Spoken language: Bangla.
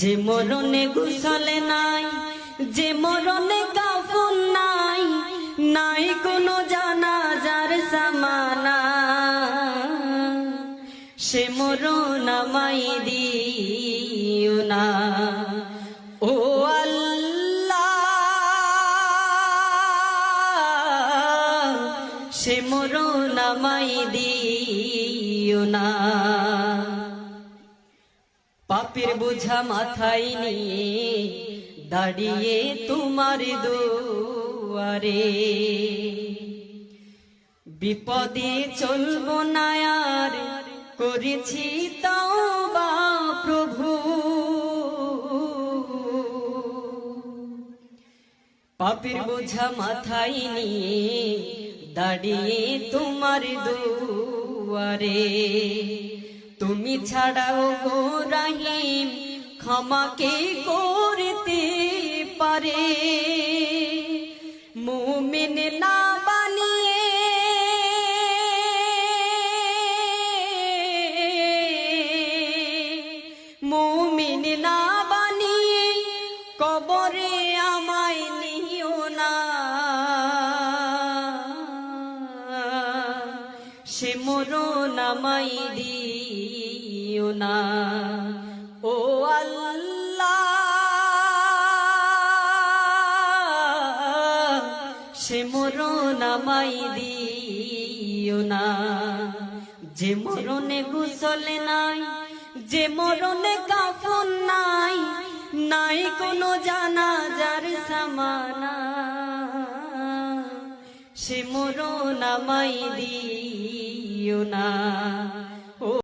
যে মরণে গোসলে নাই, যে মরণে কাফন নাই, নাই কোনো জানাজার সামানা, সে মরণ আমায় দিও না। ও আল্লাহ, সে মরণ আমায় দিও না। পাপের বোঝা মাথায় নিয়ে দাঁড়িয়ে তোমার দুয়ারে, বিপদে চলবো না আর, করেছি তওবা প্রভু। পাপের বোঝা মাথায় নিয়ে দাঁড়িয়ে তোমার দুয়ারে, তুমি ছাড়াও গো রহিম ক্ষমা কে করতে পারে। মুমিন না বানিয়ে মুমিন না বানিয়ে কবরে আমায় নিও না, সে মরণ আমায় দিও না। ও আল্লাহ, সে মরণ আমায় দিও না। যে মরণে গোসলে নাই, যে মরণে কাফন নাই, নাই কোনো জানাজার সামানা, সে মরণ আমায় দিও না।